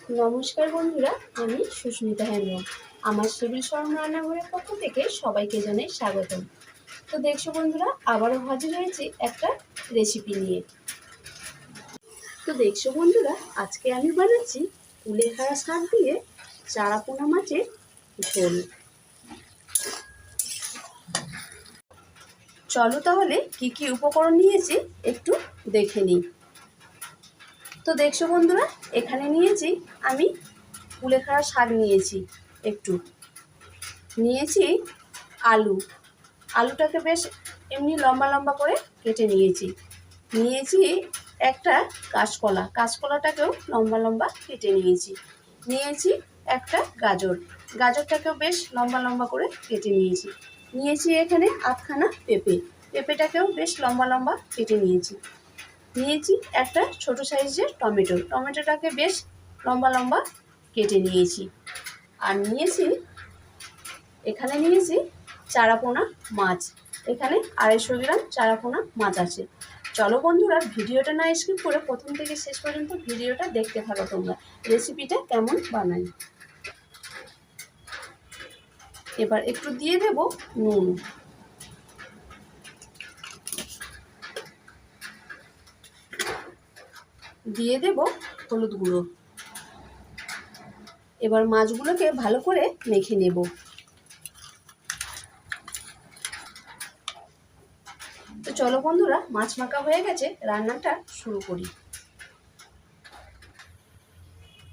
নমস্কার বন্ধুরা, আমি সুস্মিতা হেমব্রম। আমার সিভিল শরম রান্নাঘরের পক্ষ থেকে সবাইকে জানাই স্বাগতম। তো দেখছো বন্ধুরা, আবারও হাজির হয়েছি একটা রেসিপি নিয়ে। তো দেখছো বন্ধুরা, আজকে আমি বানাচ্ছি কুলেখাড়া শাক দিয়ে চারাপোনা মাছের ঝোল। চলো তাহলে কি কি উপকরণ নিয়েছি একটু দেখে নিই। তো দেখছো বন্ধুরা, এখানে নিয়েছি আমি কুলেখাড়া শাক নিয়েছি, একটু নিয়েছি আলুটাকে বেশ এমনি লম্বা লম্বা করে কেটে নিয়েছি একটা কাঁচকলাটাকেও লম্বা লম্বা কেটে নিয়েছি একটা গাজরটাকেও বেশ লম্বা লম্বা করে কেটে নিয়েছি এখানে আধখানা পেঁপেটাকেও বেশ লম্বা লম্বা কেটে নিয়েছি একটা ছোট সাইজের টমেটোটাকে বেশ লম্বা লম্বা কেটে নিয়েছি। আর এখানে নিয়েছি চারাপোনা মাছ। এখানে 250 গ্রাম চারাপোনা মাছ আছে। চলো বন্ধুরা, ভিডিওটা না স্কিপ করে প্রথম থেকে শেষ পর্যন্ত ভিডিওটা দেখতে থাকো তোমরা, রেসিপিটা কেমন বানাই। এবার একটু দিয়ে দেব নুন, দিয়ে দেব হলুদ গুঁড়ো। এবার মাছগুলোকে ভালো করে মেখে নেব। তো চলো বন্ধুরা, মাছ মাখা হয়ে গেছে, রান্নাটা শুরু করি।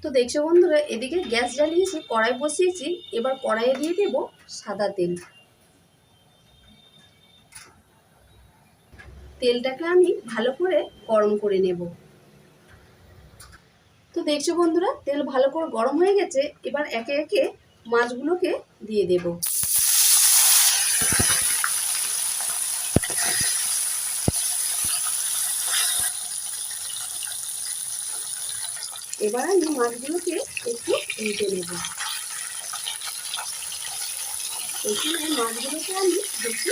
তো দেখছো বন্ধুরা, এদিকে গ্যাস জ্বালিয়েছি, কড়াই বসিয়েছি। এবার কড়াইয়ে দিয়ে দেব সাদা তেলটাকে আমি ভালো করে গরম করে নেব। তো দেখছো বন্ধুরা, তেল ভালো করে গরম হয়ে গেছে। এবার একে একে মাছগুলোকে দিয়ে দেব। এবার আমি মাছগুলোকে একটু উল্টে নেব। এখানে মাছগুলোকে আমি বেশি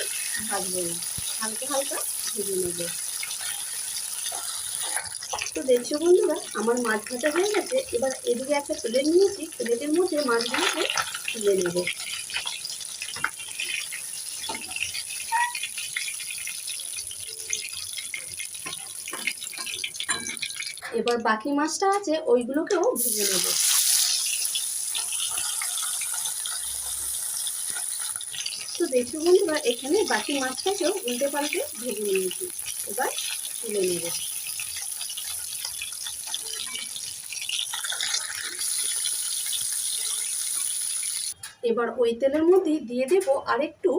ভাজবো না, হালকা হালকা ভেজে নেব। তো দেখছো বন্ধুরা, আমার মাছ ভাজা হয়ে গেছে। এবার এদিকে একটা প্লেট নিয়েছি, প্লেটের মধ্যে মাছগুলোকে তুলে নেব। এবার বাকি মাছটা আছে, ওইগুলোকেও ভেজে নেব। তো দেখছো বন্ধুরা, এখানে বাকি মাছটাকেও উল্টে পাল্টে ভেজে নিয়েছি। এবার তুলে নেব। এবার ওই তেলের মধ্যে দিয়ে দেব আরেকটু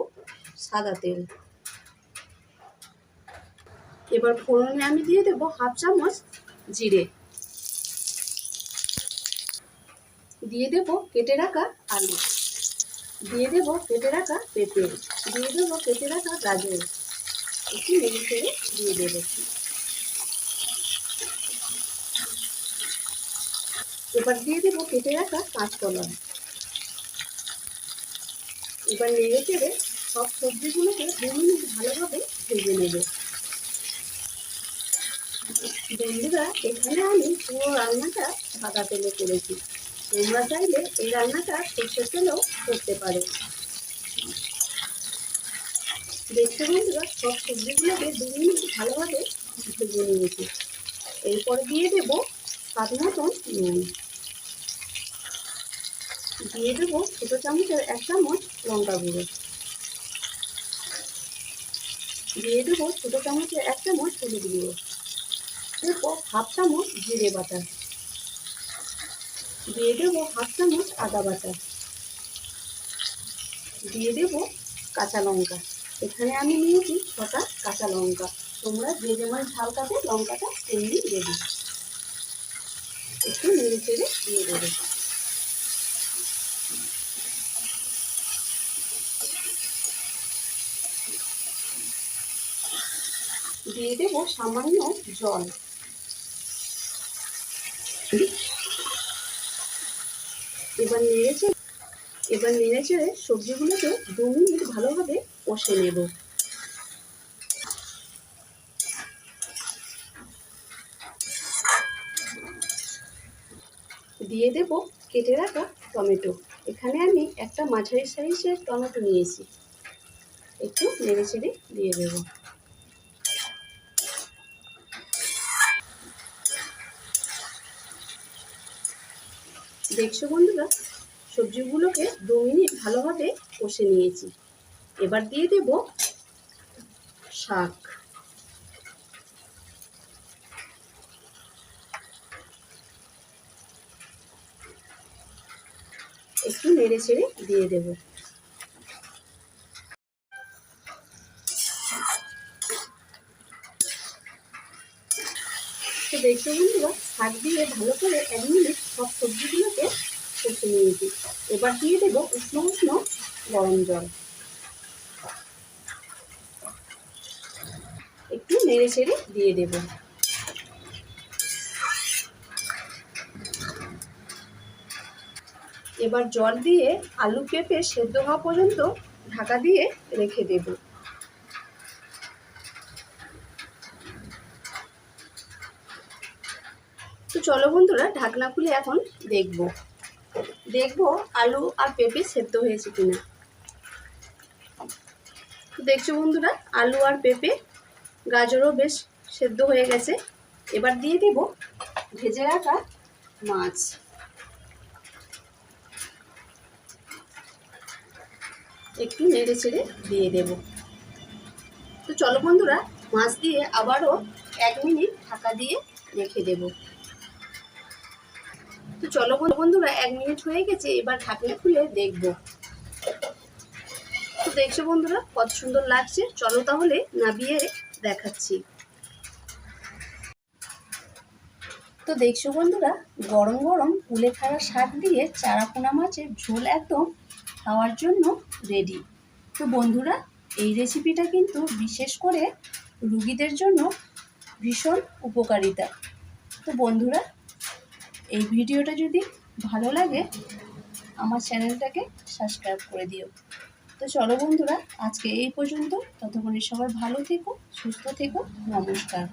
সাদা তেল। এবার ফোড়নে আমি দিয়ে দেব 1/2 চামচ জিরে, দিয়ে দেব কেটে রাখা আলু, দিয়ে দেব কেটে রাখা পেঁপে, দিয়ে দেব কেটে রাখা গাজর, একটু নেড়ে চেড়ে দিয়ে দেব। এবার দিয়ে দেব কেটে রাখা কাঁচকলা। এবার নেড়ে চেড়ে সব সবজিগুলোকে 2 মিনিট ভালোভাবে ভেজে নেব। বন্ধুরা, এখানে আমি পুরো রান্নাটা সাদা তেলে করেছি। তোমরা চাইলে এই রান্নাটা সর্ষের তেলেও করতে পারো। দেখছো বন্ধুরা, সব সবজিগুলোকে 2 মিনিট ভালোভাবে ভেজে নিয়েছি। এরপরে দিয়ে দেব স্বাদ মতন নুন, দিয়ে দেবো ছোটো চামচের 1 চামচ লঙ্কা গুঁড়ো, দিয়ে দেবো ছোটো চামচের 1 চামচ হলুদ গুঁড়ো, দেবো 1/2 চামচ জিরে বাটা, দিয়ে দেবো 1/2 চামচ আদা বাটা, দিয়ে দেবো কাঁচা লঙ্কা। এখানে আমি নিয়েছি 6টা কাঁচা লঙ্কা। তোমরা যে যেমন ঝাল খাবে লঙ্কাটা তেমনি দেবে। একটু নেড়ে চেড়ে দিয়ে দেবে। দিয়ে দেবো সামান্য জল। এবার নেড়ে চেড়ে সবজিগুলোকে 2 মিনিট ভালোভাবে কষে নেব। দিয়ে দেব কেটে রাখা টমেটো। এখানে আমি একটা মাঝারি সাইজের টমেটো নিয়েছি, একটু নেড়ে চেড়ে দিয়ে দেব। দেখছো বন্ধুরা, সবজিগুলোকে 2 মিনিট ভালোভাবে কষে নিয়েছি। এবার দিয়ে দেব শাক। একটু নেড়ে চেড়ে দিয়ে দেব। তো দেখছো বন্ধুরা, শাক দিয়ে ভালো করে 1 মিনিট সব সবজিগুলোকে কষে নিয়েছি। এবার দিয়ে দেব উষ্ণ উষ্ণ গরম জল। একটু নেড়ে চেড়ে দিয়ে দেব। এবার জল দিয়ে আলু পেঁপে সেদ্ধ হওয়া পর্যন্ত ঢাকা দিয়ে রেখে দেব। তো চলো বন্ধুরা, ঢাকনা খুলে এখন দেখব আলু আর পেঁপে সেদ্ধ হয়েছে কিনা। তো দেখছো বন্ধুরা, আলু আর পেঁপে গাজরও বেশ সেদ্ধ হয়ে গেছে। এবার দিয়ে দেব ভেজে রাখা মাছ। একটু নেড়ে চেড়ে দিয়ে দেব। তো চলো বন্ধুরা, মাছ দিয়ে আবারও 1 মিনিট ঢাকা দিয়ে রেখে দেব। তো চলো বন্ধুরা, 1 মিনিট হয়ে গেছে। এবার ঢাকনা খুলে দেখব। তো দেখছো বন্ধুরা, কত সুন্দর লাগছে। চলো তাহলে নামিয়ে দেখাচ্ছি। তো দেখছো বন্ধুরা, গরম গরম কুলেখাড়া শাক দিয়ে চারাপোনা মাছের ঝোল একদম খাওয়ার জন্য রেডি। তো বন্ধুরা, এই রেসিপিটা কিন্তু বিশেষ করে রোগীদের জন্য ভীষণ উপকারিতা। তো বন্ধুরা, এই ভিডিওটা যদি ভালো লাগে আমার চ্যানেলটাকে সাবস্ক্রাইব করে দিও। তো চলো বন্ধুরা, আজকে এই পর্যন্ত। ততক্ষণে সবাই ভালো থেকো, সুস্থ থেকো। নমস্কার।